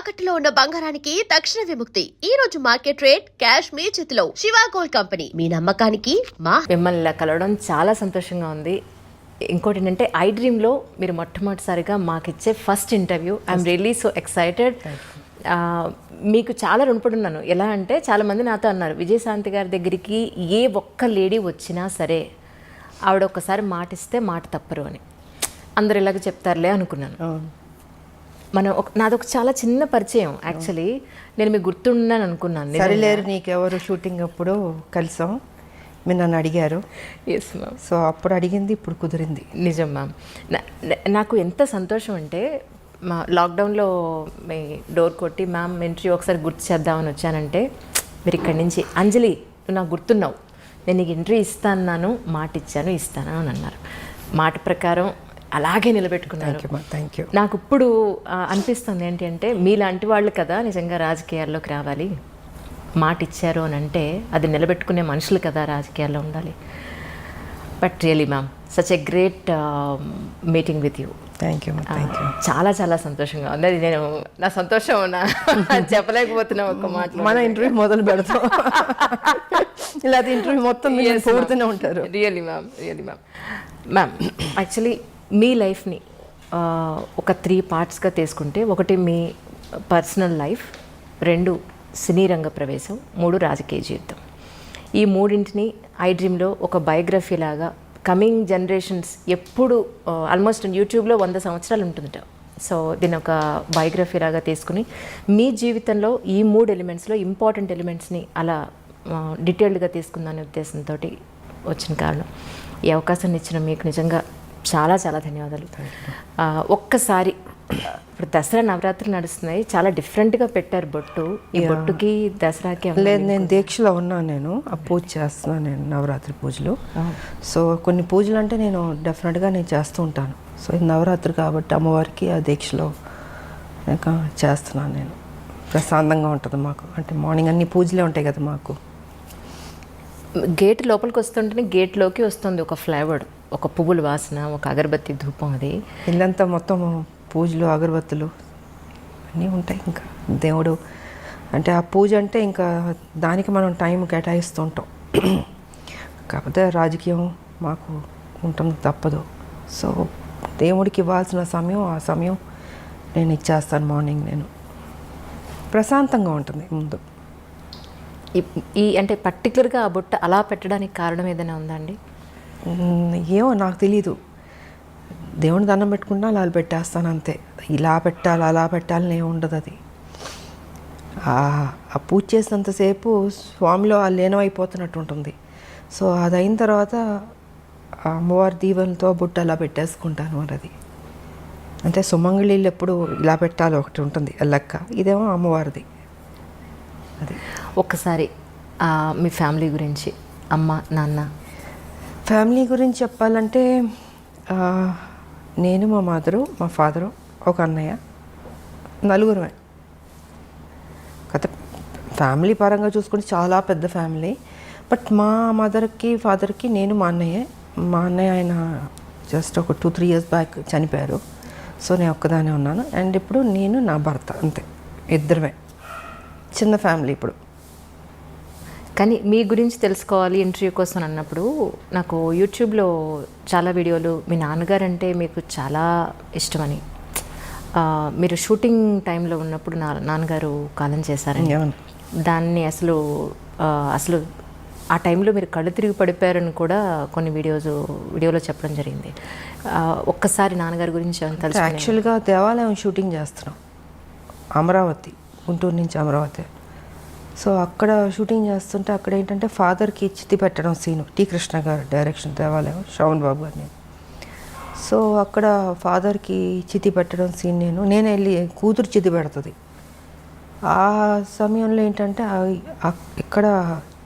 తాకట్టులో ఉన్న బంగారానికి తక్షణ విముక్తి. ఈ రోజు మార్కెట్ రేట్ క్యాష్ మీ చేతిలో. శివ గోల్డ్ కంపెనీ, మీ నమ్మకానికి మా. మిమ్మల్ని ఇలా కలవడం చాలా సంతోషంగా ఉంది. ఇంకోటి ఏంటంటే ఐ డ్రీమ్లో మీరు మొట్టమొదటిసారిగా మాకు ఇచ్చే first interview. I'm really so excited. మీకు చాలా రుణపడి ఉన్నాను. ఎలా అంటే చాలామంది నాతో అన్నారు, విజయశాంతి గారి దగ్గరికి ఏ ఒక్క లేడీ వచ్చినా సరే ఆవిడ ఒక్కసారి మాట ఇస్తే మాట తప్పరు అని. అందరు ఇలాగ చెప్తారులే అనుకున్నాను. నాదొక చాలా చిన్న పరిచయం. యాక్చువల్లీ నేను మీకు గుర్తున్నాను అనుకున్నాను. సరిలేరు నీకెవరు షూటింగ్ అప్పుడు కలిసాం, మీరు నన్ను అడిగారు. Yes ma'am. సో అప్పుడు అడిగింది ఇప్పుడు కుదిరింది. నిజం మ్యామ్. నాకు ఎంత సంతోషం అంటే మా లాక్డౌన్లో మీ డోర్ కొట్టి మ్యామ్ ఎంట్రీ ఒకసారి గుర్తు చేద్దామని వచ్చానంటే, మీరు ఇక్కడి నుంచి అంజలి నువ్వు నాకు గుర్తున్నావు, నేను నీకు ఎంట్రీ ఇస్తాను, మాట ఇచ్చాను, ఇస్తాను అని అన్నారు. మాట ప్రకారం అలాగే నిలబెట్టుకున్నారు. Thank you. నాకు ఇప్పుడు అనిపిస్తుంది ఏంటి అంటే, మీలాంటి వాళ్ళు కదా నిజంగా రాజకీయాల్లోకి రావాలి. మాట ఇచ్చారు అని అంటే అది నిలబెట్టుకునే మనుషులు కదా రాజకీయాల్లో ఉండాలి. But really ma'am, such a great meeting with you. Thank you. చాలా చాలా సంతోషంగా ఉంది. అది నేను నా సంతోషం చెప్పలేకపోతున్నా ఒక్క మాట. మన ఇంటర్వ్యూ మొదలు పెడతాం, ఇలా ఇంటర్వ్యూ మొత్తం పూర్తూనే ఉంటారు. Really ma'am, really ma'am. Ma'am, actually మీ లైఫ్ని ఒక 3 పార్ట్స్గా తీసుకుంటే, 1 మీ పర్సనల్ లైఫ్, 2 సినీ రంగ ప్రవేశం, 3 రాజకీయ జీవితం. ఈ 3ంటిని ఐ డ్రీమ్లో ఒక బయోగ్రఫీ లాగా కమింగ్ జనరేషన్స్ ఎప్పుడు ఆల్మోస్ట్ యూట్యూబ్లో 100 సంవత్సరాలు ఉంటుందట. సో దీన్ని ఒక బయోగ్రఫీ లాగా తీసుకుని మీ జీవితంలో ఈ 3 ఎలిమెంట్స్లో ఇంపార్టెంట్ ఎలిమెంట్స్ని అలా డీటెయిల్డ్గా తీసుకుందానే ఉద్దేశంతో వచ్చిన కారణం. ఈ అవకాశాన్ని ఇచ్చిన మీకు నిజంగా చాలా చాలా ధన్యవాదాలు. ఒక్కసారి ఇప్పుడు దసరా నవరాత్రులు నడుస్తున్నాయి, చాలా డిఫరెంట్గా పెట్టారు బొట్టు. ఈ బొట్టుకి దసరాకి లేదు, నేను దీక్షలో ఉన్నాను. నేను ఆ పూజ చేస్తున్నాను, నేను నవరాత్రి పూజలు. సో కొన్ని పూజలు అంటే నేను డెఫినెట్గా నేను చేస్తూ ఉంటాను. సో ఇది నవరాత్రి కాబట్టి అమ్మవారికి ఆ దీక్షలో చేస్తున్నాను నేను. ప్రశాంతంగా ఉంటుంది మాకు. అంటే మార్నింగ్ అన్ని పూజలే ఉంటాయి కదా మాకు. గేట్ లోపలికి వస్తుంటేనే గేట్లోకి వస్తుంది ఒక ఫ్లేవర్, ఒక పువ్వుల వాసన, ఒక అగరబత్తి ధూపం. అది ఇల్లంతా మొత్తం పూజలు అగరబత్తులు అన్నీ ఉంటాయి. ఇంకా దేవుడు అంటే ఆ పూజ అంటే ఇంకా దానికి మనం టైం కేటాయిస్తూ ఉంటాం. కాకపోతే రాజకీయం మాకు ఉంటుంది, తప్పదు. సో దేవుడికి ఇవ్వాల్సిన సమయం, ఆ సమయం నేను ఇచ్చేస్తాను. మార్నింగ్ నేను ప్రశాంతంగా ఉంటుంది ముందు. ఈ అంటే పర్టికులర్గా ఆ బుట్ట అలా పెట్టడానికి కారణం ఏదైనా ఉందండి? ఏమో నాకు తెలీదు. దేవుని దండం పెట్టుకుంటా అలా పెట్టేస్తాను అంతే. ఇలా పెట్టాలి అలా పెట్టాలని ఏమి ఉండదు. అది ఆ పూజ చేసినంతసేపు స్వామిలో ఆ లీనం అయిపోతున్నట్టు ఉంటుంది. సో అది అయిన తర్వాత ఆ అమ్మవారి దీవెనలతో బుట్ట అలా పెట్టేసుకుంటాను. మరి అది అంటే సుమంగళీళ్ళు ఎప్పుడు ఇలా పెట్టాలి ఒకటి ఉంటుంది లెక్క. ఇదేమో అమ్మవారిది. అది ఒక్కసారి మీ ఫ్యామిలీ గురించి, అమ్మ నాన్న. ఫ్యామిలీ గురించి చెప్పాలంటే నేను, మా మదరు, మా ఫాదరు, ఒక అన్నయ్య, 4 కథ. ఫ్యామిలీ పరంగా చూసుకుంటే చాలా పెద్ద ఫ్యామిలీ. బట్ మా మదర్కి ఫాదర్కి నేను, మా అన్నయ్య ఆయన జస్ట్ ఒక 2-3 ఇయర్స్ బ్యాక్ చనిపోయారు. సో నేను ఒక్కదానే ఉన్నాను. అండ్ ఇప్పుడు నేను, నా భర్త, అంతే, ఇద్దరమే. చిన్న ఫ్యామిలీ ఇప్పుడు. కానీ మీ గురించి తెలుసుకోవాలి ఇంటర్వ్యూ కోసం అన్నప్పుడు నాకు యూట్యూబ్లో చాలా వీడియోలు, మీ నాన్నగారు అంటే మీకు చాలా ఇష్టమని, మీరు షూటింగ్ టైంలో ఉన్నప్పుడు నాన్నగారు కాలం చేశారని, దాన్ని అసలు ఆ టైంలో మీరు కళ్ళు తిరిగి పడిపోయారని కూడా కొన్ని వీడియోలో చెప్పడం జరిగింది. ఒక్కసారి నాన్నగారి గురించి తెలుసు. యాక్చువల్గా దేవాలయం షూటింగ్ చేస్తున్నాం, అమరావతి, గుంటూరు నుంచి అమరావతి. సో అక్కడ షూటింగ్ చేస్తుంటే అక్కడ ఏంటంటే ఫాదర్కి చితి పెట్టడం సీను, టి కృష్ణ గారు డైరెక్షన్, దేవాలయం, శ్రవణ్ బాబు గారు. నేను సో అక్కడ ఫాదర్కి చితి పెట్టడం సీన్ నేను వెళ్ళి కూతురు చితి పెడుతుంది. ఆ సమయంలో ఏంటంటే ఇక్కడ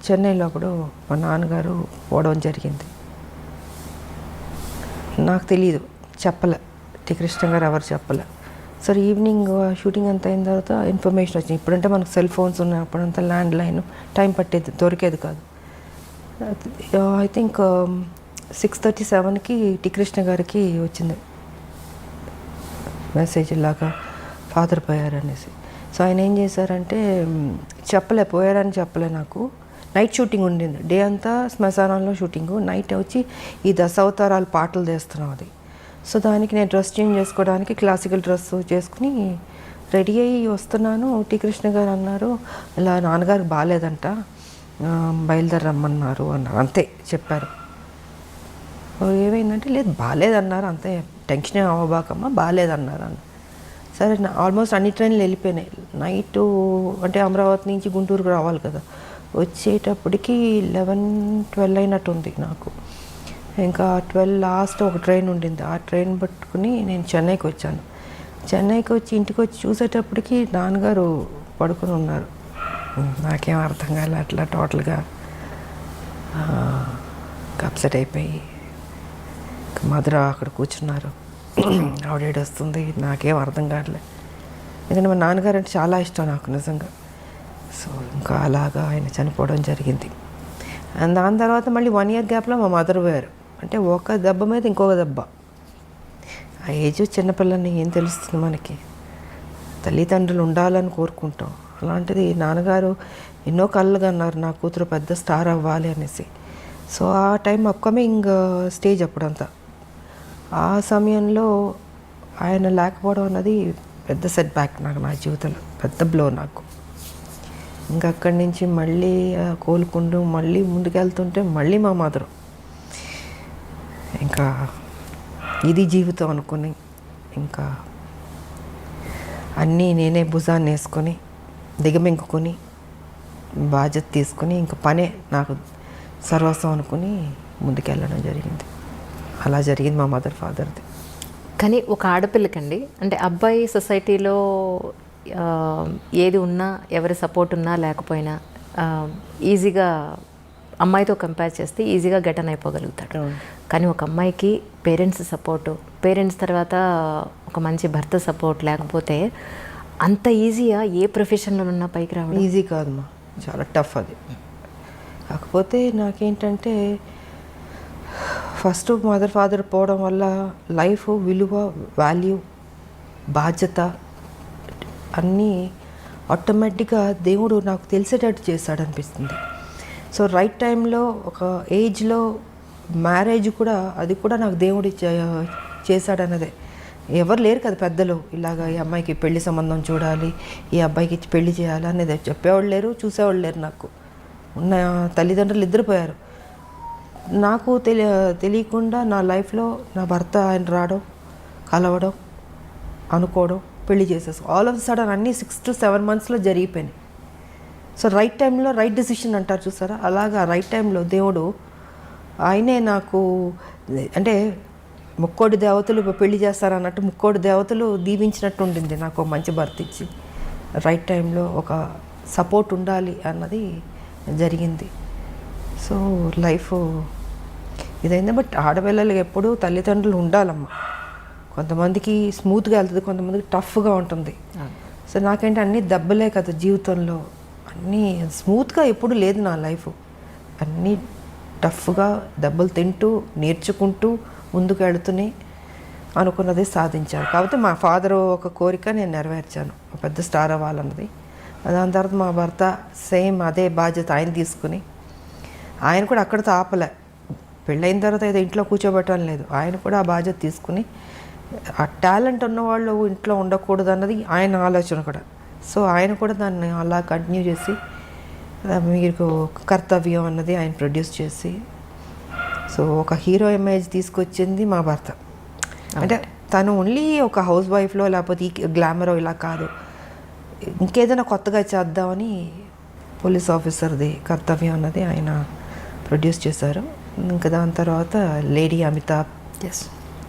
చెన్నైలో అప్పుడు మా నాన్నగారు పోవడం జరిగింది. నాకు తెలియదు, చెప్పలే, టి కృష్ణ గారు ఎవరు చెప్పలే. సరే ఈవినింగ్ షూటింగ్ అంతా అయిన తర్వాత ఇన్ఫర్మేషన్ వచ్చింది. ఇప్పుడంటే మనకు సెల్ ఫోన్స్ ఉన్నాయి, అప్పుడంతా ల్యాండ్ లైన్, టైం పట్టేది, దొరికేది కాదు. ఐ థింక్ 6:37కి టి కృష్ణ గారికి వచ్చింది మెసేజ్ ఇలాగా ఫాదర్ పోయారు అనేసి. సో ఆయన ఏం చేశారంటే పోయారని చెప్పలే నాకు. నైట్ షూటింగ్ ఉండింది, డే అంతా శ్మశానంలో షూటింగు, నైట్ వచ్చి ఈ దశావతారాలు పాటలు చేస్తున్నాం అది. సో దానికి నేను డ్రెస్ చేంజ్ చేసుకోవడానికి క్లాసికల్ డ్రెస్ చేసుకుని రెడీ అయ్యి వస్తున్నాను. టి కృష్ణ గారు అన్నారు, ఇలా నాన్నగారికి బాగాలేదంట, బయలుదేరమ్మన్నారు అన్నారు. అంతే చెప్పారు. ఏమైందంటే లేదు బాగాలేదన్నారు, అంతే టెన్షన్ అవ్వబాకమ్మా, బాగాలేదన్నారు అన్న. సరే ఆల్మోస్ట్ అన్ని ట్రైన్లు వెళ్ళిపోయినాయి. నైటు అంటే అమరావతి నుంచి గుంటూరుకు రావాలి కదా, వచ్చేటప్పటికి 11-12 అయినట్టుంది నాకు. ఇంకా 12 లాస్ట్ ఒక ట్రైన్ ఉండింది, ఆ ట్రైన్ పట్టుకుని నేను చెన్నైకి వచ్చాను. చెన్నైకి వచ్చి ఇంటికి వచ్చి చూసేటప్పటికి నాన్నగారు పడుకుని ఉన్నారు. నాకేం అర్థం కాలే, అట్లా టోటల్గా అప్సెట్ అయిపోయి మదర్ అక్కడ కూర్చున్నారు. ఆవిడ వస్తుంది, నాకేం అర్థం కావట్లే. ఎందుకంటే మా నాన్నగారు అంటే చాలా ఇష్టం నాకు నిజంగా. సో ఇంకా అలాగా ఆయన చనిపోవడం జరిగింది. అండ్ దాని తర్వాత మళ్ళీ 1 year గ్యాప్లో మా మదర్ పోయారు. అంటే ఒక దెబ్బ మీద ఇంకొక దెబ్బ. ఆ ఏజ్ చిన్నపిల్లని ఏం తెలుస్తుంది మనకి, తల్లిదండ్రులు ఉండాలని కోరుకుంటాం. అలాంటిది నాన్నగారు ఎన్నో కళ్ళుగా అన్నారు నా కూతురు పెద్ద స్టార్ అవ్వాలి అనేసి. సో ఆ టైం అప్కమింగ్ స్టేజ్ అప్పుడంతా. ఆ సమయంలో ఆయన లేకపోవడం అన్నది పెద్ద సెట్ బ్యాక్ నాకు, నా జీవితంలో పెద్ద బ్లో నాకు. ఇంకా అక్కడి నుంచి మళ్ళీ కోలుకుంటూ మళ్ళీ ముందుకెళ్తుంటే మళ్ళీ మా మదరు ఇంకా ఇది జీవితం అనుకుని ఇంకా అన్నీ నేనే భుజాన్ని వేసుకొని దిగమింగుకొని బాధ్యత తీసుకుని ఇంకా పనే నాకు సర్వస్వం అనుకుని ముందుకెళ్ళడం జరిగింది. అలా జరిగింది మా మదర్ ఫాదర్ది. కానీ ఒక ఆడపిల్లకండి, అంటే అబ్బాయి సొసైటీలో ఏది ఉన్నా, ఎవరి సపోర్ట్ ఉన్నా లేకపోయినా ఈజీగా అమ్మాయితో కంపేర్ చేస్తే ఈజీగా గెటన్ అయిపోగలుగుతాడు. కానీ ఒక అమ్మాయికి పేరెంట్స్ సపోర్టు, పేరెంట్స్ తర్వాత ఒక మంచి భర్త సపోర్ట్ లేకపోతే అంత ఈజీగా ఏ ప్రొఫెషన్లో ఉన్నా పైకి రావడం ఈజీ కాదమ్మా, చాలా టఫ్ అది. కాకపోతే నాకేంటంటే ఫస్ట్ మదర్ ఫాదర్ పోవడం వల్ల లైఫ్ విలువ, వాల్యూ, బాధ్యత అన్నీ ఆటోమేటిక్గా దేవుడు నాకు తెలిసేటట్టు చేశాడు అనిపిస్తుంది. సో రైట్ టైంలో ఒక ఏజ్లో మ్యారేజ్ కూడా, అది కూడా నాకు దేవుడు చేశాడన్నదే. ఎవరు లేరు కదా పెద్దలు, ఇలాగ ఈ అమ్మాయికి పెళ్లి సంబంధం చూడాలి, ఈ అబ్బాయికి ఇచ్చి పెళ్లి చేయాలి అనేది చెప్పేవాళ్ళు లేరు, చూసేవాళ్ళు లేరు. నాకు ఉన్న తల్లిదండ్రులు ఇద్దరు నాకు తెలియకుండా నా లైఫ్లో నా భర్త ఆయన రావడం, కలవడం, అనుకోవడం, పెళ్లి చేసేసి ఆల్ ఆఫ్ సడన్ అన్నీ 6 to 7 monthsలో జరిగిపోయినాయి. సో రైట్ టైంలో రైట్ డెసిషన్ అంటారు చూసారా, అలాగా రైట్ టైంలో దేవుడు ఆయనే నాకు, అంటే ముక్కోటి దేవతలు పెళ్లి చేస్తారన్నట్టు ముక్కోటి దేవతలు దీవించినట్టు ఉండింది నాకు మంచి భర్త ఇచ్చి. రైట్ టైంలో ఒక సపోర్ట్ ఉండాలి అన్నది జరిగింది. సో లైఫ్ ఇదైంది. బట్ ఆడపిల్లలకి ఎప్పుడూ తల్లిదండ్రులు ఉండాలమ్మా. కొంతమందికి స్మూత్గా వెళ్తుంది, కొంతమందికి టఫ్గా ఉంటుంది. సో నాకేంటి అన్నీ దెబ్బలే కదా జీవితంలో, అన్నీ స్మూత్గా ఎప్పుడు లేదు నా లైఫ్. అన్నీ టఫ్గా దెబ్బలు తింటూ నేర్చుకుంటూ ముందుకు వెళుతూనే అనుకున్నది సాధించాను. కాకపోతే మా ఫాదర్ ఒక కోరిక నేను నెరవేర్చాను, ఒక పెద్ద స్టార్ అవ్వాలన్నది. దాని తర్వాత మా భర్త సేమ్ అదే బాధ్యత ఆయన తీసుకుని, ఆయన కూడా అక్కడితో ఆపలే. పెళ్ళైన తర్వాత ఏదో ఇంట్లో కూర్చోబెట్టడం లేదు, ఆయన కూడా ఆ బాధ్యత తీసుకుని, ఆ టాలెంట్ ఉన్నవాళ్ళు ఇంట్లో ఉండకూడదు అన్నది ఆయన ఆలోచన కూడా. సో ఆయన కూడా దాన్ని అలా కంటిన్యూ చేసి మీకు కర్తవ్యం అన్నది ఆయన ప్రొడ్యూస్ చేసి, సో ఒక హీరో ఇమేజ్ తీసుకొచ్చింది మా భర్త. అంటే తను ఓన్లీ ఒక హౌస్ వైఫ్లో లేకపోతే ఈ గ్లామరో ఇలా కాదు, ఇంకేదైనా కొత్తగా చేద్దామని పోలీస్ ఆఫీసర్ది కర్తవ్యం అన్నది ఆయన ప్రొడ్యూస్ చేశారు. ఇంకా దాని తర్వాత లేడీ అమితాబ్,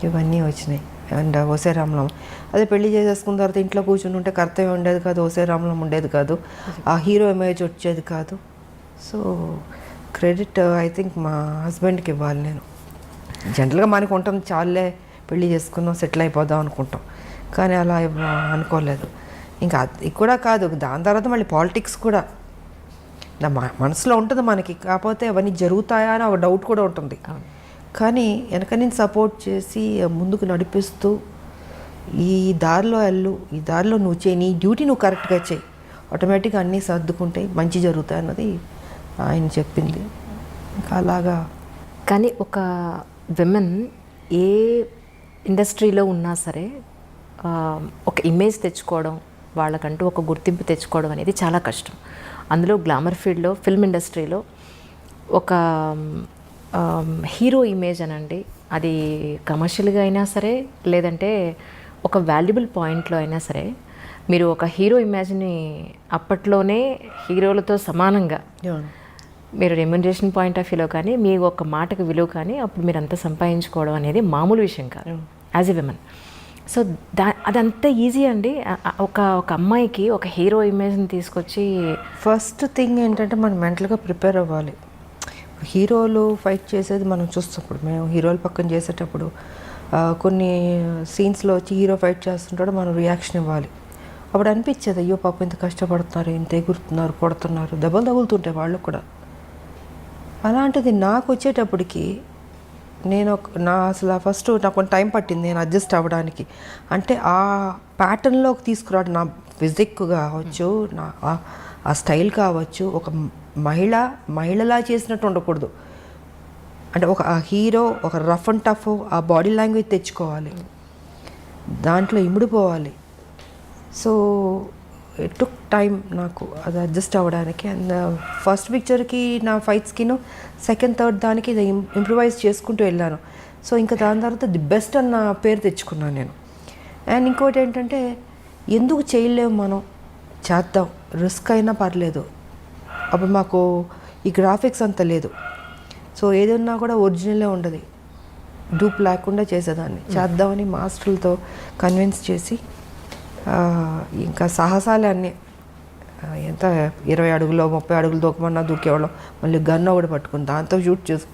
ఇవన్నీ వచ్చినాయి. అండ్ ఓసే రామలం అదే పెళ్లి చేసేసుకున్న తర్వాత ఇంట్లో కూర్చుని ఉంటే కర్తవ్యం ఉండేది కాదు, ఓసే రామలం ఉండేది కాదు, ఆ హీరో ఇమేజ్ వచ్చేది కాదు. సో క్రెడిట్ ఐ థింక్ మా హస్బెండ్కి ఇవ్వాలి. నేను జనరల్గా మనకు ఉంటుంది, చాలే పెళ్లి చేసుకుందాం సెటిల్ అయిపోదాం అనుకుంటాం, కానీ అలా అనుకోలేదు. ఇంకా అది కూడా కాదు, దాని తర్వాత మళ్ళీ పాలిటిక్స్ కూడా నా మనసులో ఉంటుంది మనకి, కాకపోతే అవన్నీ జరుగుతాయా అని ఒక డౌట్ కూడా ఉంటుంది. కానీ వెనక నేను సపోర్ట్ చేసి ముందుకు నడిపిస్తూ ఈ దారిలో వెళ్ళు, ఈ దారిలో నువ్వు చేయి, నీ డ్యూటీ నువ్వు కరెక్ట్గా చేయి, ఆటోమేటిక్గా అన్నీ సర్దుకుంటాయి, మంచి జరుగుతాయి అన్నది ఆయన చెప్పింది. ఇంకా అలాగా. కానీ ఒక విమెన్ ఏ ఇండస్ట్రీలో ఉన్నా సరే ఒక ఇమేజ్ తెచ్చుకోవడం, వాళ్ళకంటూ ఒక గుర్తింపు తెచ్చుకోవడం అనేది చాలా కష్టం. అందులో గ్లామర్ ఫీల్డ్లో, ఫిల్మ్ ఇండస్ట్రీలో ఒక హీరో ఇమేజ్ అనండి, అది కమర్షియల్గా అయినా సరే లేదంటే ఒక వాల్యుబుల్ పాయింట్లో అయినా సరే, మీరు ఒక హీరో ఇమేజ్ని అప్పట్లోనే హీరోలతో సమానంగా మీరు రెమ్యునరేషన్ పాయింట్ ఆఫ్ వ్యూలో కానీ మీ ఒక మాటకు విలువ కానీ అప్పుడు మీరు అంతా సంపాదించుకోవడం అనేది మామూలు విషయం కాదు యాజ్ ఎ విమెన్. సో అదంతా ఈజీ అండి. ఒక అమ్మాయికి ఒక హీరో ఇమేజ్ని తీసుకొచ్చి ఫస్ట్ థింగ్ ఏంటంటే మనం మెంటల్గా ప్రిపేర్ అవ్వాలి. హీరోలు ఫైట్ చేసేది మనం చూస్తున్నప్పుడు, మేము హీరోలు పక్కన చేసేటప్పుడు కొన్ని సీన్స్లో వచ్చి హీరో ఫైట్ చేస్తుంటాడు, మనం రియాక్షన్ ఇవ్వాలి. అప్పుడు అనిపించేది, అయ్యో పాప ఇంత కష్టపడుతున్నారు, ఇంత ఎగురుతున్నారు, కొడుతున్నారు, దెబ్బలు తగులుతుంటాయి వాళ్ళు కూడా. అలాంటిది నాకు వచ్చేటప్పటికి అసలు ఫస్ట్ నాకు కొంచెం టైం పట్టింది నేను అడ్జస్ట్ అవ్వడానికి. అంటే ఆ ప్యాటర్న్లోకి తీసుకురావడం, నా ఫిజిక్ కావచ్చు, నా ఆ స్టైల్ కావచ్చు, ఒక మహిళలా చేసినట్టు ఉండకూడదు. అంటే ఒక హీరో ఒక రఫ్ అండ్ టఫ్ ఆ బాడీ లాంగ్వేజ్ తెచ్చుకోవాలి, దాంట్లో ఇమిడిపోవాలి. సో ఇట్ టుక్ టైం నాకు అది అడ్జస్ట్ అవ్వడానికి. అండ్ ఫస్ట్ పిక్చర్కి నా ఫైట్స్కి సెకండ్ థర్డ్ దానికి ఇది ఇంప్రూవైజ్ చేసుకుంటూ వెళ్ళాను. సో ఇంకా దాని తర్వాత ది బెస్ట్ అన్న పేరు తెచ్చుకున్నాను నేను. అండ్ ఇంకోటి ఏంటంటే, ఎందుకు చేయలేము, మనం చేద్దాం, రిస్క్ అయినా పర్లేదు. అప్పుడు మాకు ఈ గ్రాఫిక్స్ అంత లేదు, సో ఏదన్నా కూడా ఒరిజినలే ఉండదు, డూప్ లేకుండా చేసేదాన్ని. చేద్దామని మాస్టర్లతో కన్విన్స్ చేసి ఇంకా సాహసాలే అన్నీ. ఎంత 20 అడుగులో 30 అడుగులు దూకమన్నా దూకేవాళ్ళం. మళ్ళీ గన్ ఒకటి పట్టుకుని దాంతో షూట్ చేసుకుంటాం.